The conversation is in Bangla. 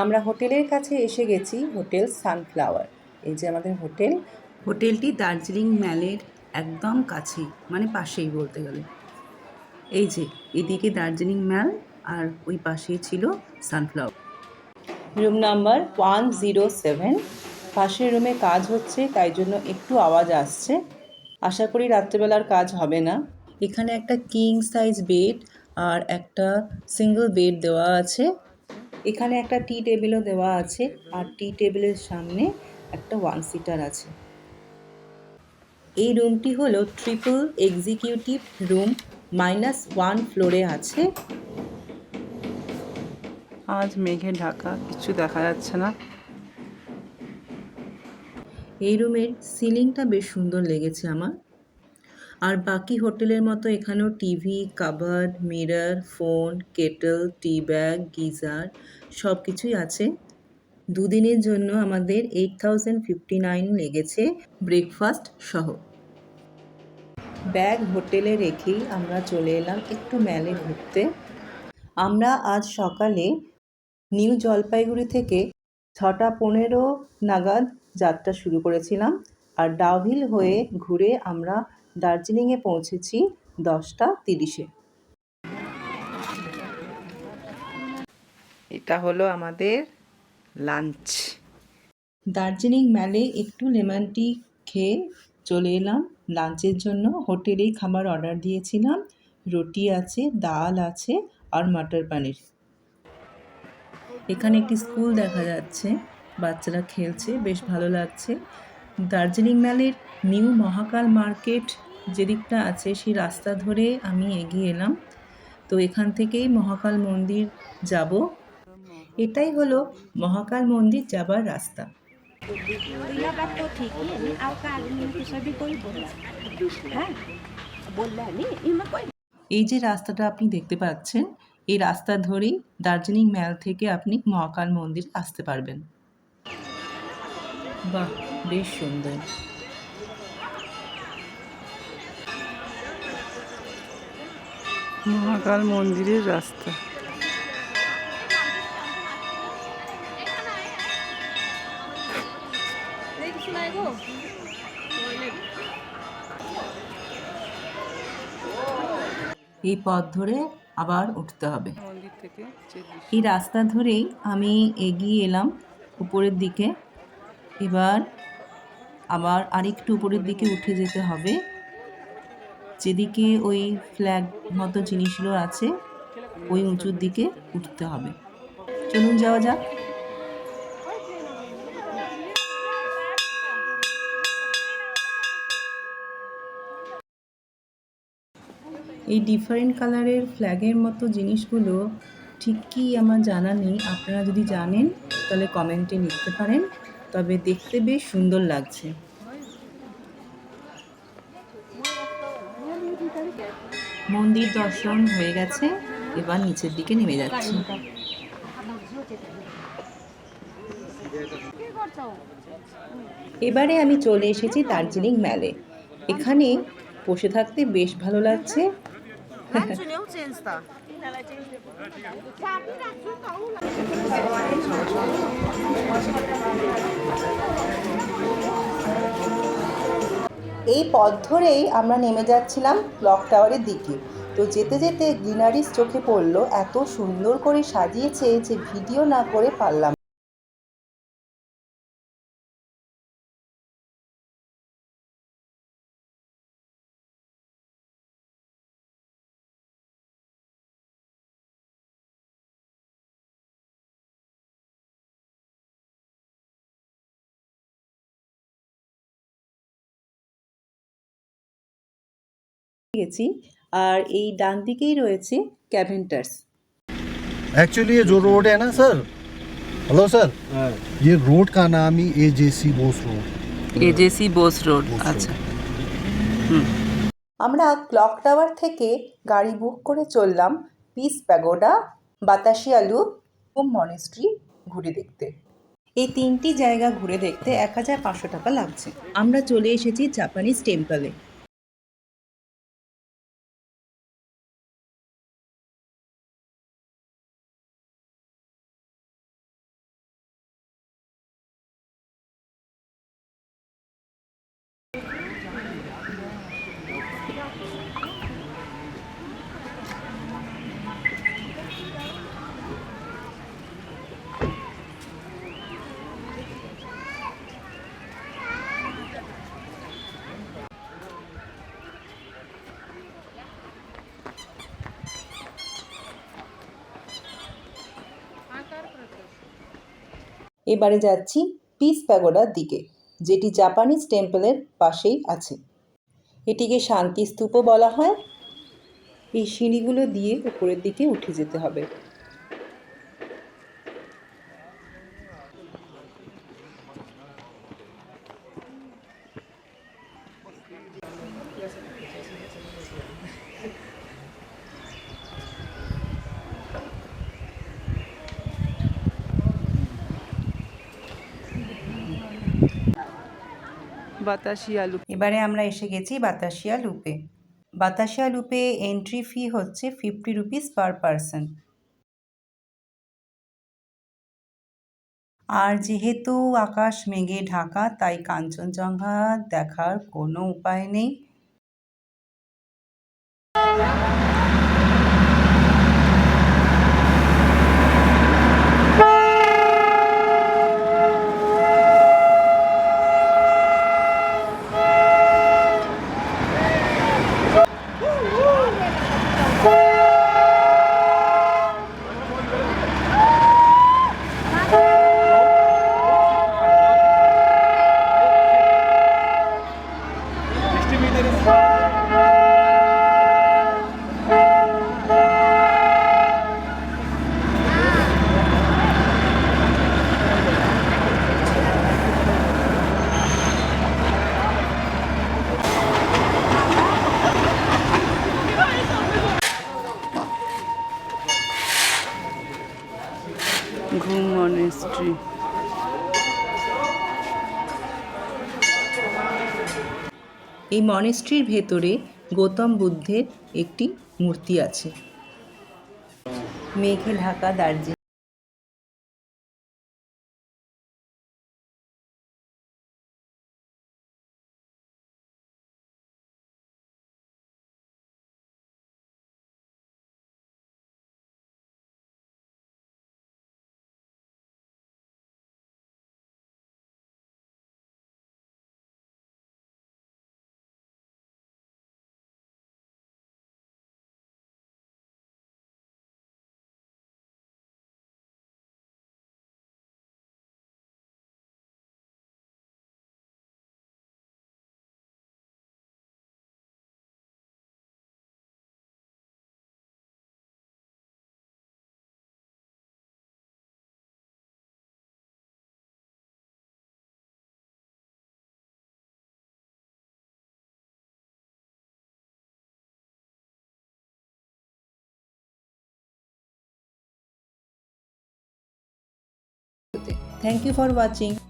আমরা হোটেলের কাছে এসে গেছি, হোটেল সানফ্লাওয়ার। এই যে আমাদের হোটেল। হোটেলটি দার্জিলিং ম্যালের একদম কাছেই, মানে পাশেই বলতে গেলে। এই যে এদিকে দার্জিলিং ম্যাল আর ওই পাশেই ছিল সানফ্লাওয়ার। Room number 107। পাশের রুমে কাজ হচ্ছে, তাই জন্য একটু আওয়াজ আসছে। আশা করি রাত্রেবেলার কাজ হবে না। এখানে একটা কিং সাইজ বেড আর একটা সিঙ্গল বেড দেওয়া আছে। এখানে একটা টি টেবিলও দেওয়া আছে, আর টি টেবিলের সামনে একটা 1 সিটার আছে। এই রুমটি হলো ট্রিপল এক্সিকিউটিভ রুম, -1 ফ্লোরে আছে। আজ মেঘে ঢাকা, কিছু দেখা যাচ্ছে না। এই রুমের সিলিংটা বেশ সুন্দর লেগেছে আমার। আর বাকি হোটেলের মতো এখানেও TV, cupboard, mirror, phone, kettle, tea bag, geyser সব কিছুই আছে। দুদিনের জন্য আমাদের 8059 লেগেছে, ব্রেকফাস্ট সহ। ব্যাগ হোটেলে রেখেই আমরা চলে এলাম একটু ম্যালে ঘুরতে। আমরা আজ সকালে নিউ জলপাইগুড়ি থেকে 6:15 নাগাদ যাত্রা শুরু করেছিলাম, আর ডাউহিল হয়ে ঘুরে আমরা দার্জিলিংয়ে পৌঁছেছি 10:30-এ। এটা হলো আমাদের লাঞ্চ। দার্জিলিং ম্যালে একটু লেমন টি খেয়ে চলে এলাম লাঞ্চের জন্য। হোটেলেই খাবার অর্ডার দিয়েছিলাম। রুটি আছে, ডাল আছে আর মটর পনির। এখানে একটি স্কুল দেখা যাচ্ছে, বাচ্চারা খেলছে, বেশ ভালো লাগছে। দার্জিলিং ম্যালের নিউ মহাকাল মার্কেট যেদিকটা আছে সেই রাস্তা ধরে আমি এগিয়ে এলাম। তো এখান থেকেই মহাকাল মন্দির যাব। এটাই হলো মহাকাল মন্দির যাবার রাস্তা। এই যে রাস্তাটা আপনি দেখতে পাচ্ছেন, এই রাস্তা ধরেই দার্জিলিং ম্যাল থেকে আপনি মহাকাল মন্দির আসতে পারবেন। বাহ, বেশ সুন্দর। মহাকাল মন্দিরের রাস্তা। এই পথ ধরে আবার উঠতে হবে। এই রাস্তা ধরেই আমি এগিয়ে এলাম উপরের দিকে। এবার আবার আরেকটু উপরের দিকে উঠে যেতে হবে, যেদিকে ওই ফ্ল্যাগ মতো জিনিসগুলো আছে ওই উঁচুর দিকে উঠতে হবে। চলুন যাওয়া যাক। এই ডিফারেন্ট কালারের ফ্ল্যাগের মতো জিনিসগুলো ঠিক কী আমার জানা নেই। আপনারা যদি জানেন তাহলে কমেন্টে লিখতে পারেন। তবে দেখতে বেশ সুন্দর লাগছে। মন্দির দর্শন হয়ে গেছে, এবার নিচের দিকে নেমে যাচ্ছি। এবারে আমি চলে এসেছি দার্জিলিং ম্যালে। এখানে বসে থাকতে বেশ ভালো লাগছে। এই পথ ধরেই আমরা নেমে যাচ্ছিলাম ক্লক টাওয়ারের দিকে। তো যেতে যেতে গ্রিনারিস চোখে পড়লো, এত সুন্দর করে সাজিয়েছে যে ভিডিও না করে পারলাম। গেছি, আর এই ডান দিকেই রয়েছে ক্যাভেন্টার্স। एक्चुअली ये जो रोड है ना सर, हेलो सर, ये रोड का नाम ही AJC Bose road. AJC Bose road. আচ্ছা। আমরা ক্লক টাওয়ার থেকে গাড়ি বুক করে চললাম পিস প্যাগোডা, বাতাসিয়া লুপ ও মনেস্ট্রি ঘুরে দেখতে। এই তিনটি জায়গা ঘুরে দেখতে 1500 টাকা লাগছে। আমরা চলে এসেছি জাপানিজ টেম্পলে। এবারে যাচ্ছি পিস প্যাগোডার দিকে, যেটি জাপানিজ টেম্পলের পাশেই আছে। এটিকে শান্তি স্তূপও বলা হয়। এই সিঁড়িগুলো দিয়ে উপরের দিকে উঠে যেতে হবে। বাতাসিয়া লুপ। এবারে আমরা এসে গেছি বাতাসিয়া লুপে। বাতাসিয়া লুপে এন্ট্রি ফি হচ্ছে 50 রুপিস পার পারসন। আর যেহেতু আকাশ মেঘে ঢাকা, তাই কাঞ্চনজঙ্ঘা দেখার কোনো উপায় নেই। ঘুম মনেস্ট্রি। এই মনেস্ট্রির ভেতরে গৌতম বুদ্ধের একটি মূর্তি আছে। মেঘে Dhaka Darjeeling. Thank you for watching.